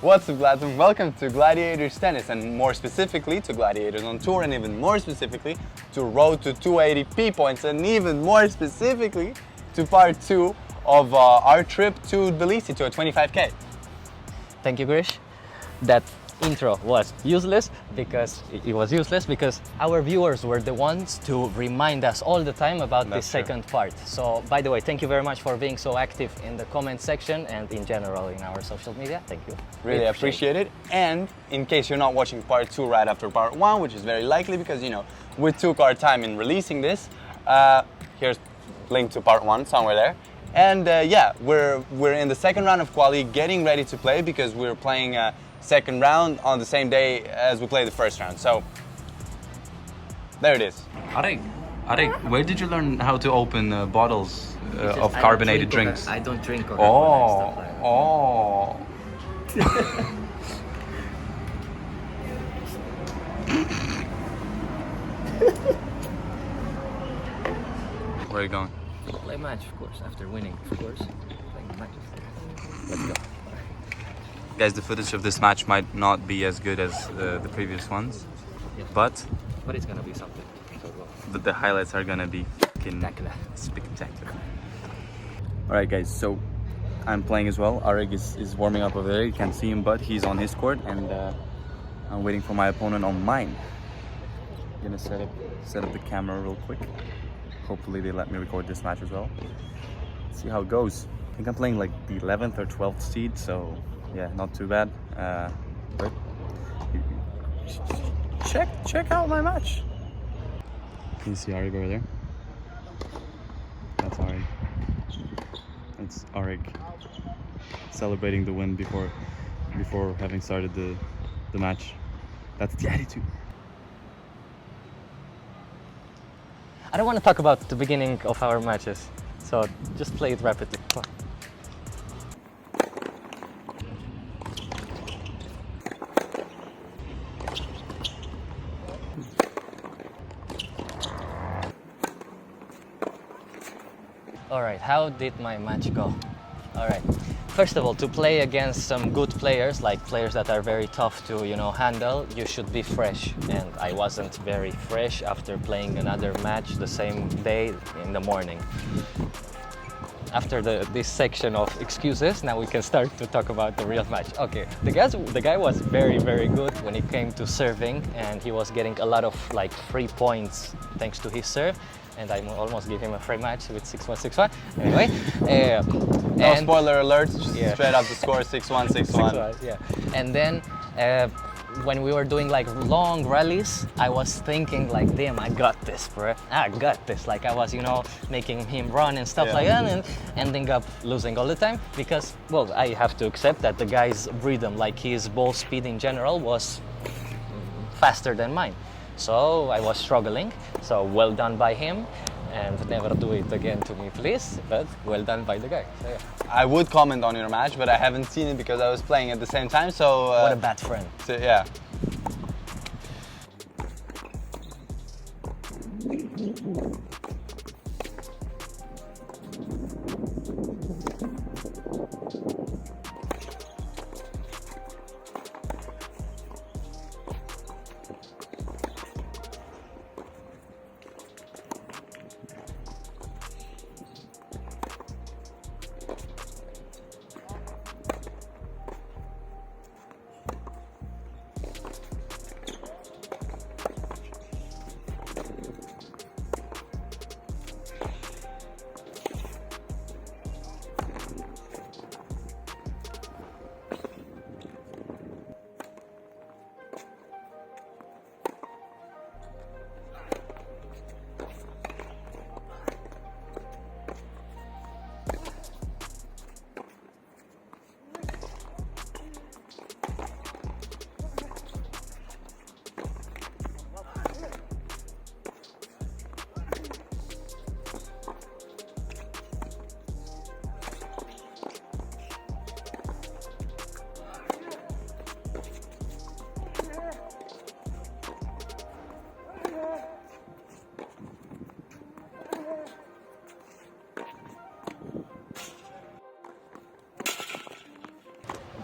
What's up, lads, and welcome to Gladiators Tennis, and more specifically to Gladiators on Tour, and even more specifically to Road to 280 points, and even more specifically to part 2 of our trip to Tbilisi to a 25K. Thank you, Grisha. That intro was useless because our viewers were the ones to remind us all the time about the second part. So, by the way, thank you very much for being so active in the comment section and in general in our social media. Thank you. Really appreciate it. And in case you're not watching part 2 right after part 1, which is very likely because, you know, we took our time in releasing this, here's link to part 1 somewhere there. And yeah, we're in the second round of quali, getting ready to play because we're playing second round on the same day as we play the first round. So there it is. Areg, where did you learn how to open bottles of carbonated drinks? I don't drink Coca-Cola. Where are you going? Play match, of course. After winning, of course. Playing matches. Let's go. Guys, the footage of this match might not be as good as the previous ones, Yeah. but But it's gonna be something. So the highlights are gonna be spectacular. Alright guys, so I'm playing as well. Areg is warming up over there. You can't see him, but he's on his court, and I'm waiting for my opponent on mine. I'm gonna set up the camera real quick. Hopefully they let me record this match as well. See how it goes. I think I'm playing like the 11th or 12th seed, so yeah, not too bad. But check out my match. Can you see Areg over there? That's Areg. That's Areg celebrating the win before having started the match. That's the attitude. I don't want to talk about the beginning of our matches, so just play it rapidly. Come on. Alright, how did my match go? Alright, first of all, to play against some good players, like players that are very tough to, handle, you should be fresh. And I wasn't very fresh after playing another match the same day in the morning. After this section of excuses, now we can start to talk about the real match. Okay, the guy was very, very good when it came to serving, and he was getting a lot of free points thanks to his serve. And I almost gave him a free match with 6-1, 6-1. Anyway, No spoiler alerts, just straight up the score 6-1, 6-1. Yeah. And then when we were doing long rallies, I was thinking damn, I got this, bro. I got this. I was, making him run and stuff like that, and ending up losing all the time because, well, I have to accept that the guy's rhythm, his ball speed in general, was faster than mine. So I was struggling, so well done by him, and never do it again to me, please, but well done by the guy. So, yeah. I would comment on your match, but I haven't seen it because I was playing at the same time, so... What a bad friend. So, yeah.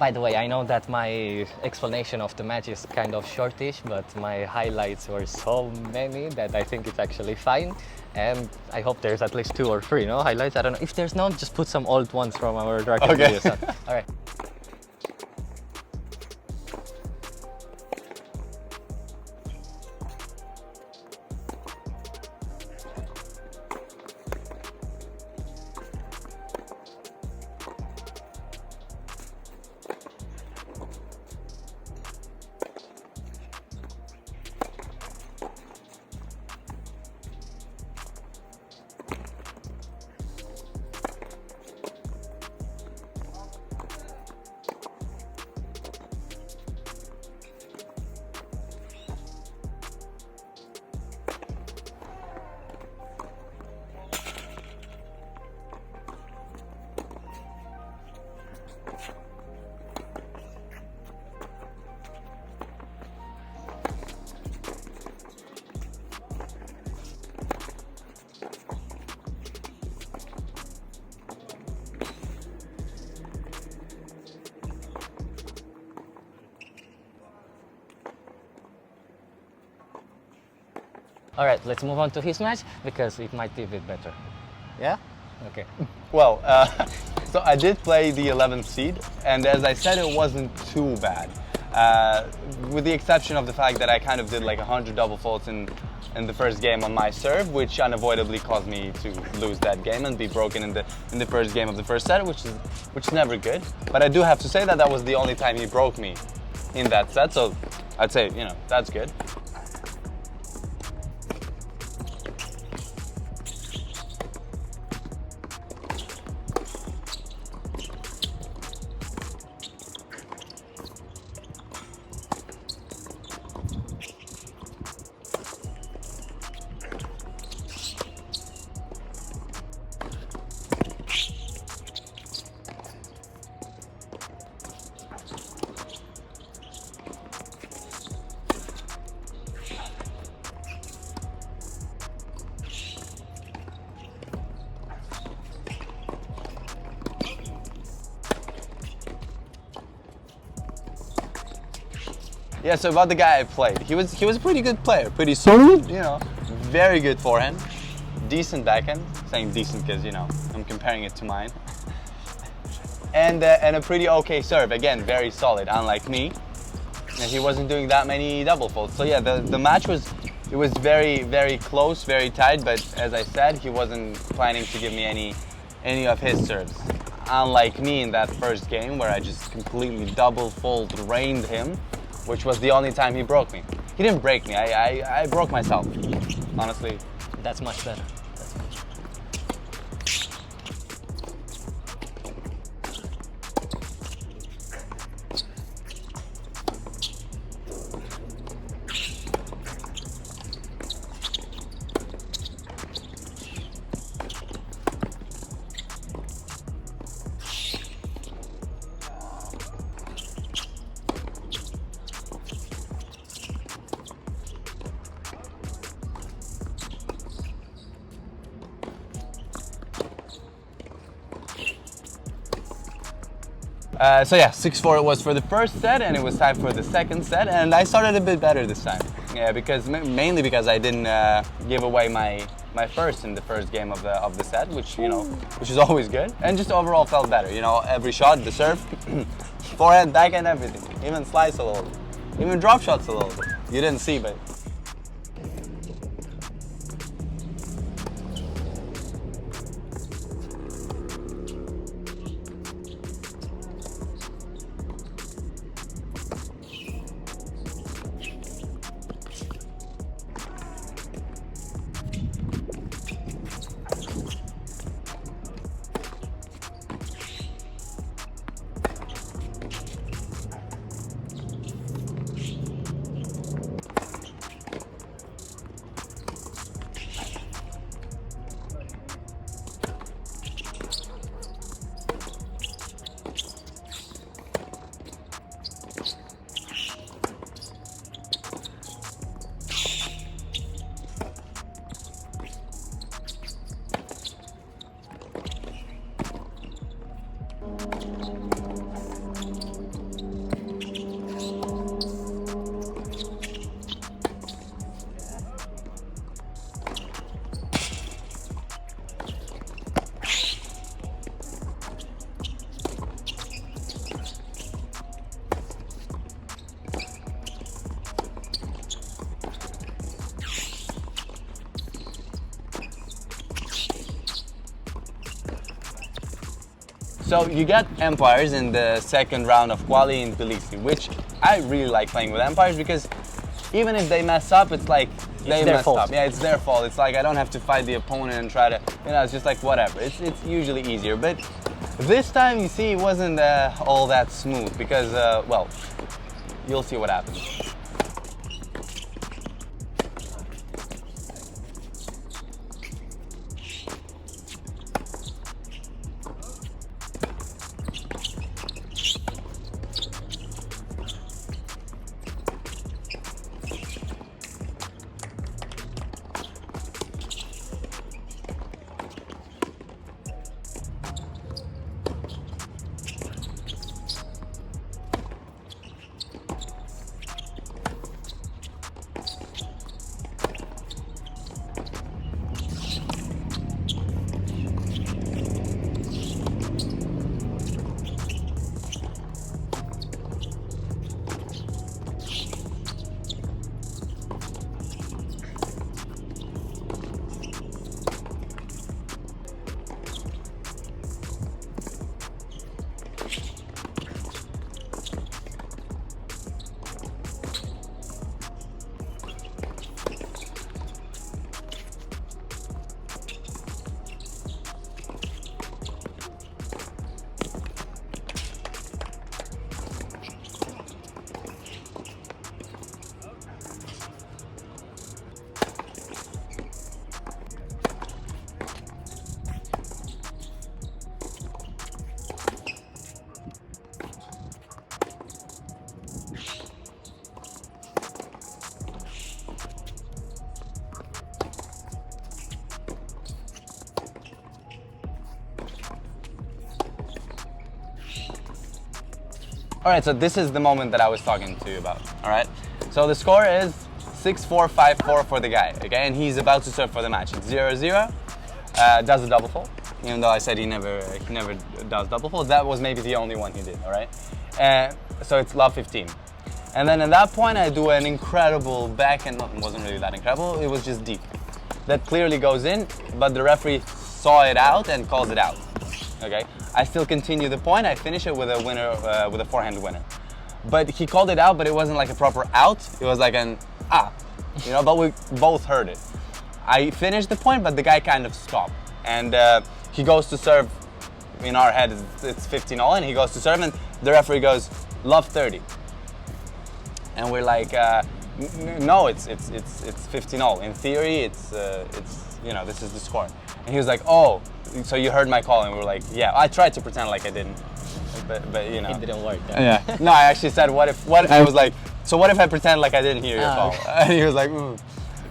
By the way, I know that my explanation of the match is kind of shortish, but my highlights were so many that I think it's actually fine. And I hope there's at least 2 or 3, no, highlights. I don't know. If there's none, just put some old ones from our racket videos on. All right. All right, let's move on to his match because it might be a bit better. Yeah? Okay. Well, so I did play the 11th seed, and as I said, it wasn't too bad. With the exception of the fact that I kind of did like 100 double faults in the first game on my serve, which unavoidably caused me to lose that game and be broken in the first game of the first set, which is never good. But I do have to say that that was the only time he broke me in that set, so I'd say, you know, that's good. Yeah, so about the guy I played, he was a pretty good player, pretty solid, you know, very good forehand, decent backhand, saying decent because, you know, I'm comparing it to mine, and a pretty okay serve, again, very solid, unlike me, and he wasn't doing that many double faults. So yeah, the match was very, very close, very tight, but as I said, he wasn't planning to give me any of his serves. Unlike me in that first game where I just completely double fault rained him, which was the only time he broke me. He didn't break me, I broke myself, honestly. That's much better. So yeah, 6-4 it was for the first set, and it was time for the second set, and I started a bit better this time. Yeah, because mainly because I didn't give away my first in the first game of the set, which, you know, which is always good, and just overall felt better. You know, every shot, the serve, forehand, backhand, everything, even slice a little, even drop shots a little bit. You didn't see, but. So you get empires in the second round of quali in Tbilisi, which I really like playing with empires because even if they mess up, it's like they their messed fault. up. Yeah, it's their fault. It's like I don't have to fight the opponent and try to, it's just like whatever. It's usually easier. But this time, you see, it wasn't all that smooth because, well, you'll see what happens. All right, so this is the moment that I was talking to you about, all right? So the score is 6-4, 5-4 for the guy, okay? And he's about to serve for the match. It's 0-0, does a double fault, even though I said he never does double fault. That was maybe the only one he did, all right? So it's love 15. And then at that point, I do an incredible backhand. No, it wasn't really that incredible, it was just deep. That clearly goes in, but the referee saw it out and calls it out, okay? I still continue the point. I finish it with a winner, with a forehand winner. But he called it out, but it wasn't like a proper out. It was like an but we both heard it. I finished the point, but the guy kind of stopped. And he goes to serve. In our head, it's 15-all, and he goes to serve, and the referee goes, love 30. And we're like, no, it's 15-all. In theory, it's this is the score. And he was like, oh, so you heard my call? And we were like, yeah. I tried to pretend like I didn't, but It didn't work. Yeah. No, I actually said, what if I was like, so what if I pretend like I didn't hear your call? And he was like,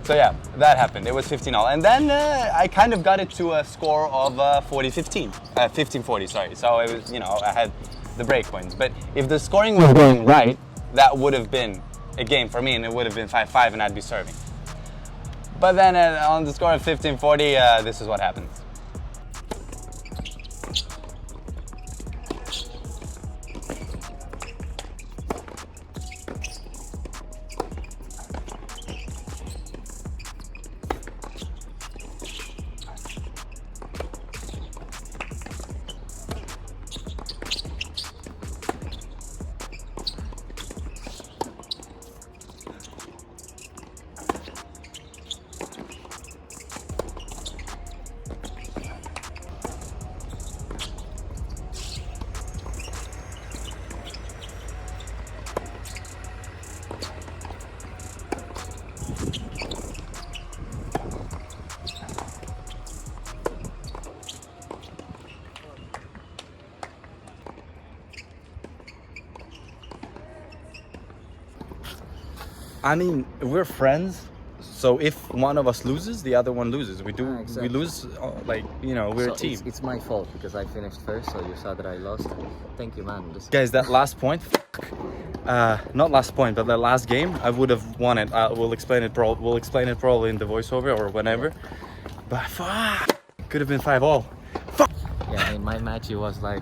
So yeah, that happened. It was 15-all. And then I kind of got it to a score of 40-15, 15-40, sorry. So it was, I had the break points. But if the scoring was going right, that would have been a game for me, and it would have been 5-5, and I'd be serving. But then on the score of 15-40, this is what happens. I mean, we're friends, so if one of us loses, the other one loses. We lose, we're a team. It's my fault because I finished first, so you saw that I lost. Thank you, man. Guys, that last point, not last point, but the last game, I would have won it. We'll explain it probably in the voiceover or whenever. But could have been 5-all. Yeah, in my match, it was like.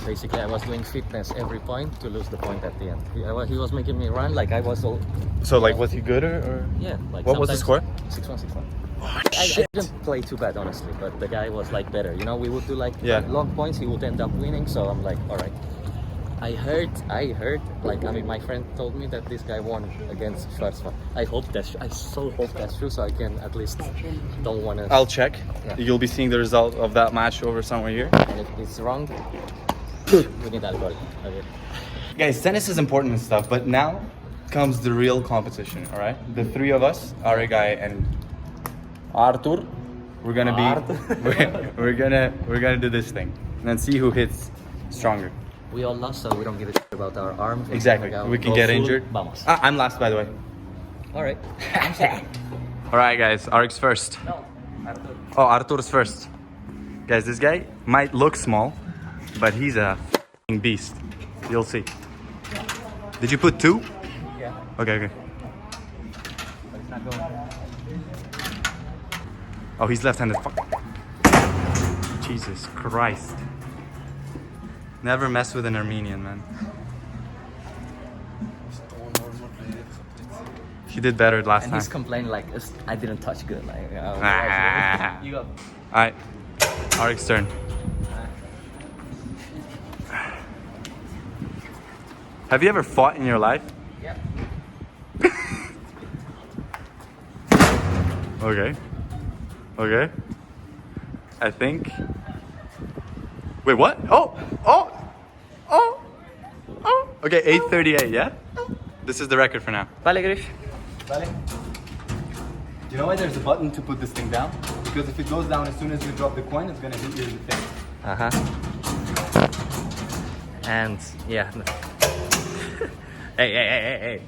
Basically, I was doing fitness every point to lose the point at the end. He was making me run like I was all... So, was he good or? Yeah. What was the score? 6-1, 6-1. I didn't play too bad, honestly, but the guy was like better. You know, we would do like long points, he would end up winning, so I'm like, all right. I heard, like, I mean, my friend told me that this guy won against Schwarzwald. I so hope that's true, so I can at least don't want to. I'll check. Yeah. You'll be seeing the result of that match over somewhere here. And if it's wrong, we need that goal. Okay. Guys, tennis is important and stuff, but now comes the real competition, all right? The three of us, Areg and Artur, we're gonna we're gonna do this thing and then see who hits stronger. We all lost, so we don't give a shit about our arms. Exactly. We can get injured. Vamos. I'm last, by the way. All right. I'm second. All right, guys. Areg's first. No, Artur. Oh, Artur's first. Guys, this guy might look small, but he's a f***ing beast. You'll see. Did you put 2? Yeah. Okay. But it's not going. Oh, he's left-handed. Fuck. Jesus Christ. Never mess with an Armenian, man. He did better last And time. he's complaining like, I didn't touch good. Like, you go. Alright, Areg's turn. Have you ever fought in your life? Yep. Okay. I think. Wait, what? Oh! Okay, 8:38, yeah? This is the record for now. Vale, Grisha. Vale. You know why there's a button to put this thing down? Because if it goes down as soon as you drop the coin, it's gonna hit you in the face. And yeah. Hey.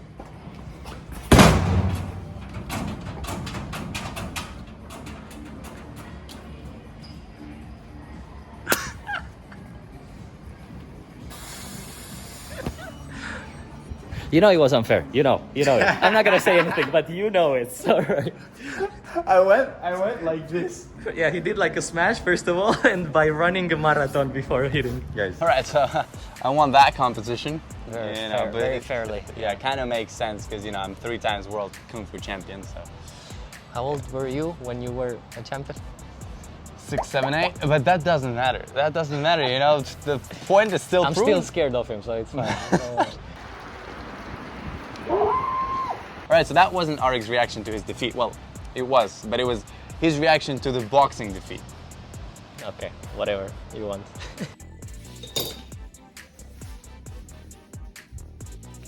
You know it was unfair. You know it. I'm not gonna say anything, but you know it's alright. I went like this. Yeah, he did like a smash first of all, and by running a marathon before hitting. Guys. All right, so I won that competition. Very fairly. Yeah, it kind of makes sense because I'm 3 times world kung fu champion. So How old were you when you were a champion? 6, 7, 8. But that doesn't matter. The point is still I'm proven. still scared of him, so it's fine. All right, so that wasn't Areg's reaction to his defeat. Well, it was, but it was his reaction to the boxing defeat. Okay, whatever you want.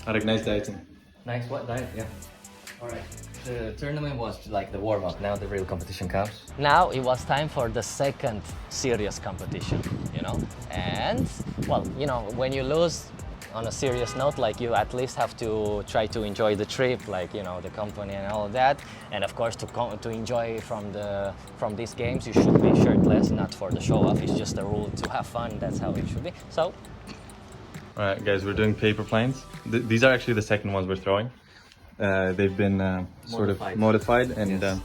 Areg, nice dieting. Nice what diet? Yeah. All right. The tournament was like the warm-up. Now the real competition comes. Now it was time for the second serious competition. And well, when you lose. On a serious note, like you at least have to try to enjoy the trip, like the company and all of that, and of course to enjoy from these games you should be shirtless, not for the show off. It's just a rule to have fun. That's how it should be. So, All right, guys, we're doing paper planes. These are actually the second ones we're throwing. They've been sort of modified, and Yes.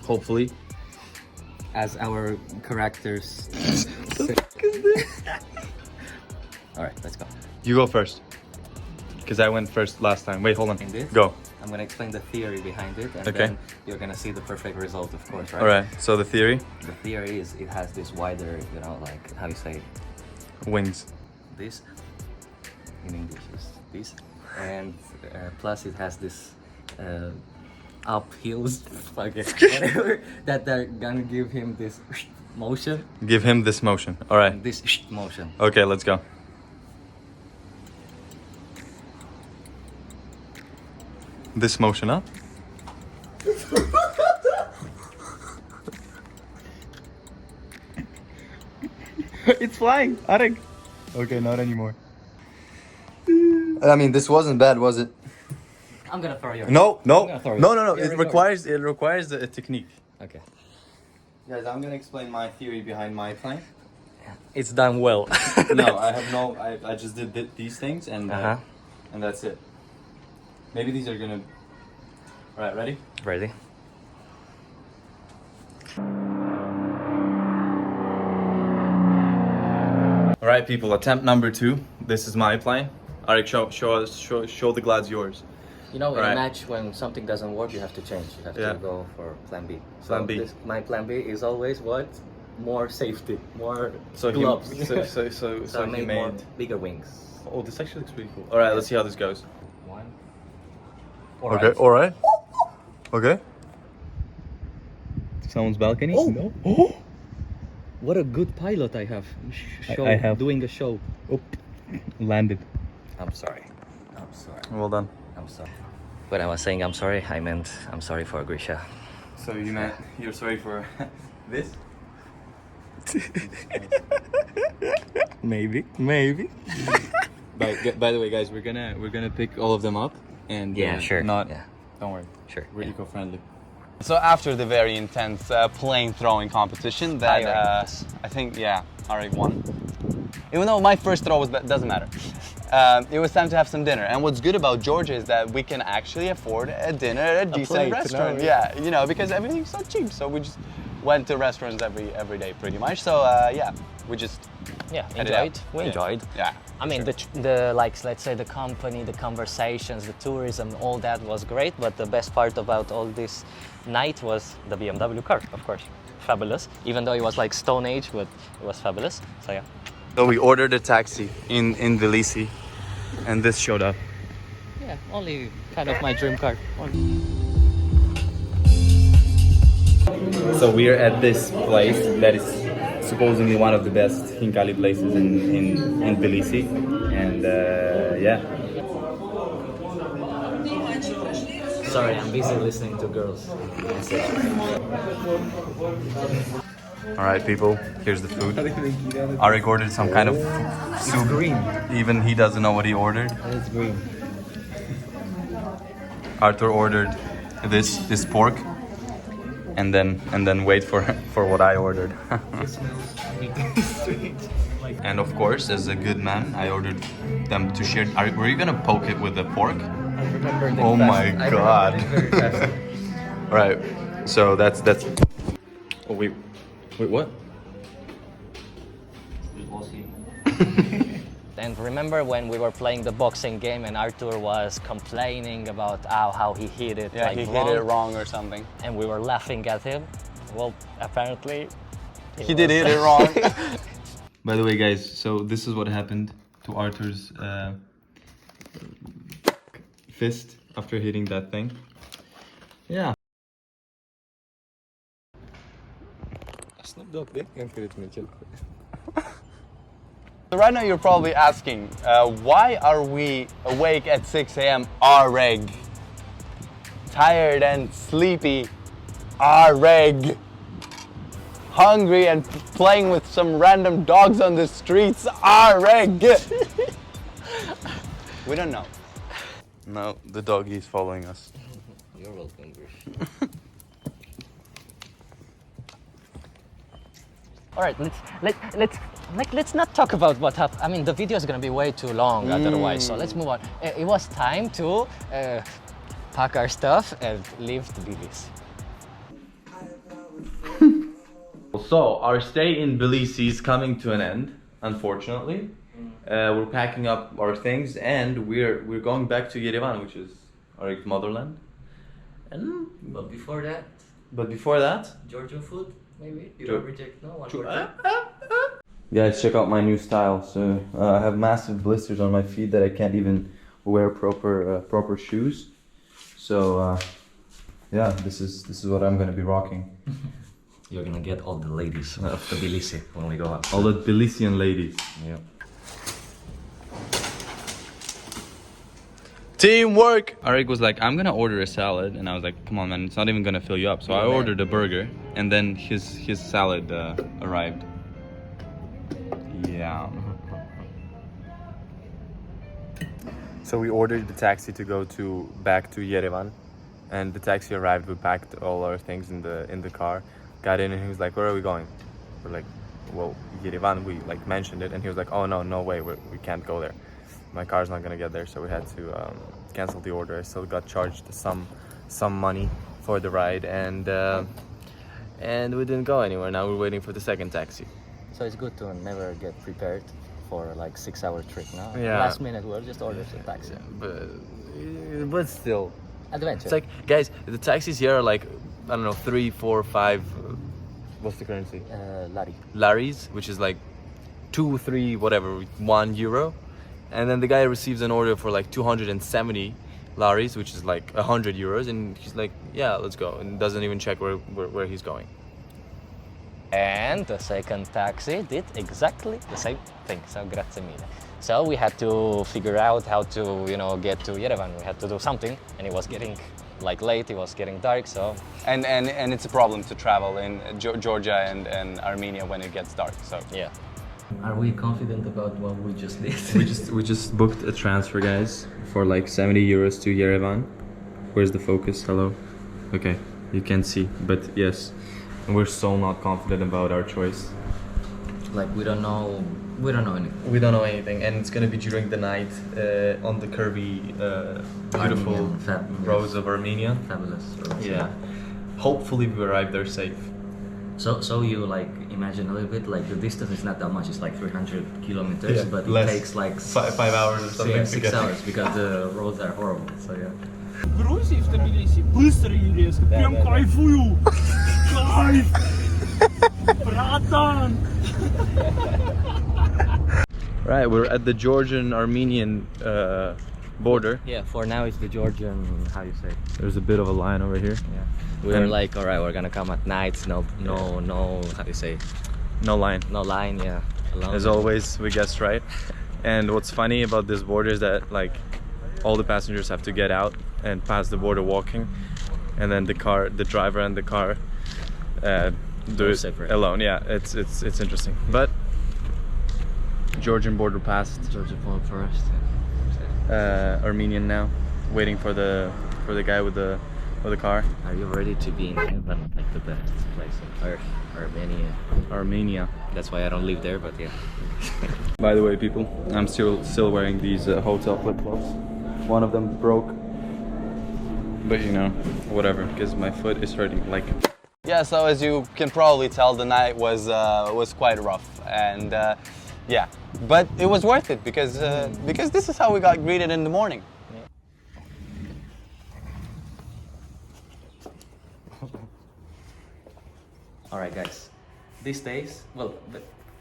hopefully, as our characters. All right, let's go. you go first. Because I went first last time. Wait, hold on. In this? Go. I'm gonna explain the theory behind it, and Okay. then you're gonna see the perfect result, of course, right? All right. So the theory, The theory is it has this wider, like how you say, wings. this in English is this, and plus it has this up heels, whatever, that they're gonna give him this motion, Give him this motion. All right. and this motion. Okay, let's go. This motion up. It's flying, Areg. Okay, not anymore. I mean, this wasn't bad, was it? I'm gonna throw you. No. I'm gonna throw you. No. You're It requires a technique. Okay. Guys, I'm gonna explain my theory behind my plane. It's done well. No, I have no. I just did these things and and that's it. Maybe these are gonna. All right, ready? Ready? All right, people. Attempt number 2. This is my plane. Areg, show the glads yours. You know, in Right. a match, when something doesn't work, you have to change. You have Yeah. to go for plan B. Plan B. My plan B is always what? More safety, more So gloves. so I he made made. more bigger wings. Oh, this actually looks pretty cool. All right, let's see how this goes. One. Okay. All right. Okay. Someone's balcony. Oh! No. Oh. What a good pilot I have. I have. Doing a show. Oh. Landed. I'm sorry. I'm sorry. Well done. I'm sorry. When I was saying I'm sorry, I meant I'm sorry for Grisha. So you meant you're sorry for this? Maybe. By the way, guys, we're gonna pick all of them up and Yeah, sure. Not. Yeah. Don't worry. Sure. We're yeah. eco-friendly. So after the very intense plane throwing competition, that I think Areg won. Even though my first throw was doesn't matter. It was time to have some dinner. And what's good about Georgia is that we can actually afford a dinner at a decent plate, restaurant. no? Yeah, you know, because everything's so cheap. So we just went to restaurants every day pretty much. So we just headed out. Enjoyed. We enjoyed. Yeah. I mean, the like, let's say the company, the conversations, the tourism, all that was great. But the best part about all this night was the BMW car, of course. Fabulous. Even though it was like Stone Age, but it was fabulous. So yeah. So we ordered a taxi in Tbilisi, and this showed up. Yeah, only kind of my dream car. So we're at this place that is supposedly one of the best Hinkali places in Tbilisi, and yeah. Sorry, I'm busy listening to girls. All right, people. Here's the food. Areg ordered some kind of soup. Green. Even he doesn't know what he ordered. It's green. Arthur ordered this pork, and then wait for what I ordered. And of course, as a good man, I ordered them to share. Were you gonna poke it with the pork? I remember it Oh fast. my I God. remember it very fast. All right. So that's. Oh wait, what? And remember when we were playing the boxing game and Arthur was complaining about how he hit it Yeah, like he wrong, hit it wrong or something. and we were laughing at him. Well, apparently He did hit it wrong. By the way, guys, so this is what happened to Arthur's fist after hitting that thing. Yeah. So right now you're probably asking, why are we awake at 6 a.m. Areg? Tired and sleepy Areg. Hungry and playing with some random dogs on the streets Areg. We don't know. No, the doggy is following us. You're welcome, Grisha. All right, let's not talk about what happened. I mean, the video is gonna be way too long otherwise. So let's move on. It was time to pack our stuff and leave Tbilisi. So our stay in Tbilisi is coming to an end, unfortunately. We're packing up our things and we're going back to Yerevan, which is our motherland. And But before that, Georgian food, maybe you don't reject. No one. guys, check out my new style. So I have massive blisters on my feet that I can't even wear proper shoes. So yeah, this is what I'm gonna be rocking. You're gonna get all the ladies of Tbilisi when we go up. All the Tbilisian ladies. Yeah. Teamwork! Areg was like, I'm gonna order a salad, and I was like, come on, man, it's not even gonna fill you up. So I ordered a burger, and then his salad arrived. Yeah. So we ordered the taxi to go back to Yerevan, and the taxi arrived. We packed all our things in the car, got in, and he was like, "Where are we going?" We're like, "Well, Yerevan." We like mentioned it, and he was like, "Oh no way, we can't go there. My car's not gonna get there." So we had to cancel the order. I still got charged some money for the ride, and we didn't go anywhere. Now we're waiting for the second taxi. So it's good to never get prepared for like 6-hour trip, no? Yeah. Last minute, we'll just order a taxi. But still. Adventure. It's like, guys, the taxis here are like, I don't know, 3, 4, 5. What's the currency? Lari. Laris, which is like 2, 3, whatever, €1. And then the guy receives an order for like 270 Laris, which is like €100. And he's like, yeah, let's go. And doesn't even check where he's going. And the second taxi did exactly the same thing. So grazie mille. So we had to figure out how to, you know, get to Yerevan. We had to do something, and it was getting like late. It was getting dark. So And it's a problem to travel in Georgia and Armenia when it gets dark. So yeah. Are we confident about what we just did? We just booked a transfer, guys, for like €70 to Yerevan. Where's the focus? Hello. Okay, you can see, but yes, we're so not confident about our choice. Like we don't know anything. We don't know anything, and it's gonna be during the night on the curvy, beautiful roads of Armenia. Fabulous. Roads. Yeah. Hopefully, we arrive there safe. So you like imagine a little bit like the distance is not that much. It's like 300 kilometers, Yeah, but less. it takes like 5 hours or something. Yeah, 6 hours because the roads are horrible. So yeah. В Грузии, в Тбилиси, быстро и резко. Прям кайфую. Кайф! Братан! Right, we're at the Georgian-Armenian border. Yeah, for now it's the Georgian, how you say? There's a bit of a line over here. Yeah. We were like, all right, we're gonna come at night. No, how do you say? No line. No line, yeah. Alone. As always, we guessed right. And what's funny about this border is that like all the passengers have to get out and pass the border walking, and then the driver and the car do it separate. alone. Yeah, it's interesting. But Georgian border passed. Georgian border first. Armenian now, waiting for the guy with the car. Are you ready to be in heaven, like the best place on earth, Armenia? Armenia. That's why I don't live there, but yeah. By the way, people, I'm still wearing these hotel flip-flops. One of them broke, but you know, whatever, because my foot is hurting. Like, yeah, so as you can probably tell, the night was quite rough, and yeah, but it was worth it because this is how we got greeted in the morning. All right, guys. These days, well,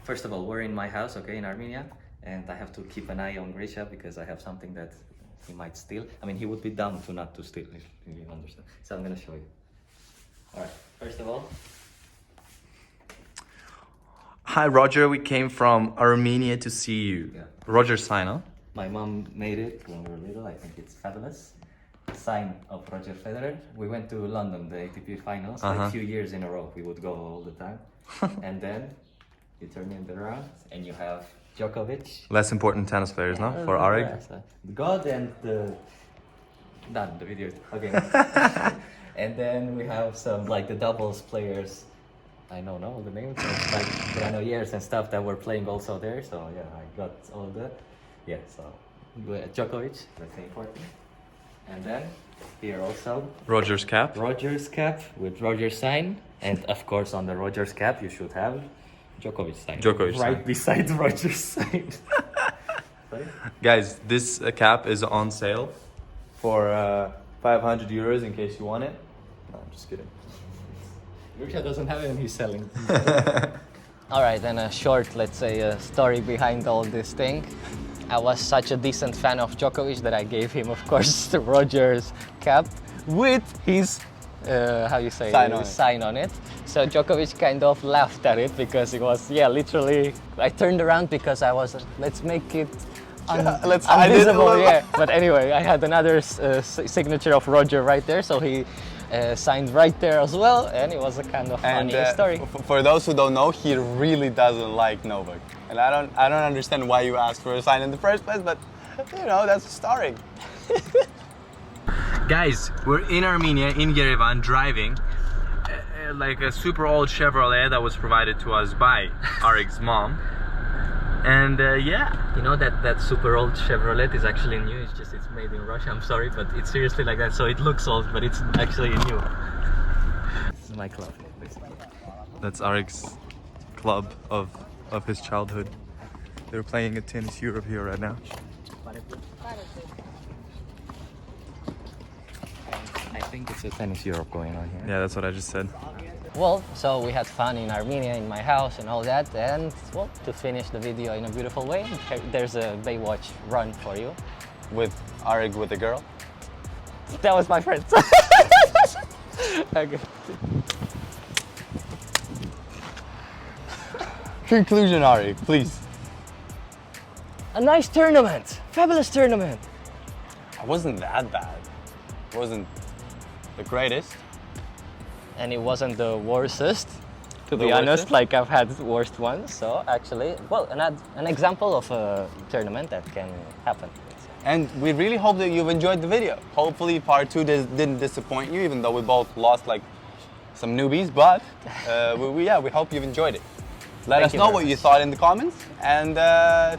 first of all, we're in my house, okay, in Armenia, and I have to keep an eye on Grisha because I have something that he might steal. I mean, he would be dumb not to steal, if you understand. So I'm gonna show you. All right, first of all. hi Roger, we came from Armenia to see you. Yeah. Roger sign, huh? My mom made it when we were little. I think it's fabulous. Sign of Roger Federer. We went to London, the ATP finals, like a few years in a row. We would go all the time. And then you turn it around and you have Djokovic. Less important tennis players, no? For Areg. God and the... Done, the video. Okay. And then we have some, like the doubles players. I don't know the names, like Gladiators and stuff that were playing also there. So yeah, I got all that. Yeah, so Djokovic, that's important. And then here also Roger's cap. Roger's cap with Roger's sign, and of course on the Roger's cap you should have Djokovic sign. Djokovic right sign. beside Roger's sign. Guys, this cap is on sale for €500 in case you want it. No, I'm just kidding. Grisha doesn't have it and he's selling. All right, then a short, let's say, story behind all this thing. I was such a decent fan of Djokovic that I gave him, of course, the Roger's cap with his, how you say, sign on it. So Djokovic kind of laughed at it because it was, yeah, literally, I turned around because I was, let's make it invisible, yeah. But anyway, I had another signature of Roger right there, so he signed right there as well, and it was a kind of funny story. For those who don't know, he really doesn't like Novak, and I don't understand why you asked for a sign in the first place, but you know, that's the story. Guys, we're in Armenia, in Yerevan, driving like a super old Chevrolet that was provided to us by Areg's mom. And yeah. You know that super old Chevrolet is actually new, it's just it's made in Russia, I'm sorry, but it's seriously like that, so it looks old, but it's actually new. This is my club. That's Areg's club of his childhood. They're playing at Tennis Europe here right now. I think it's a Tennis Europe going on here. Yeah, that's what I just said. Well, so we had fun in Armenia, in my house and all that, and well, to finish the video in a beautiful way, there's a Baywatch Run for you. With Areg with a girl. That was my friend. Okay. Conclusion, Areg, please. A nice tournament, fabulous tournament. It wasn't that bad. It wasn't the greatest. And it wasn't the worstest, to The be honest, worstest? like I've had worst ones. So actually, well, an example of a tournament that can happen. And we really hope that you've enjoyed the video. Hopefully part 2 didn't disappoint you, even though we both lost like some newbies, but we hope you've enjoyed it. Let Thank us you know very what you much. thought in the comments, and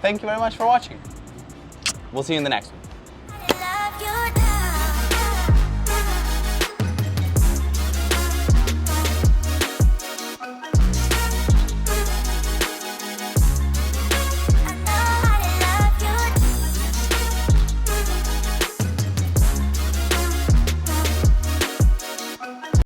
thank you very much for watching. We'll see you in the next one.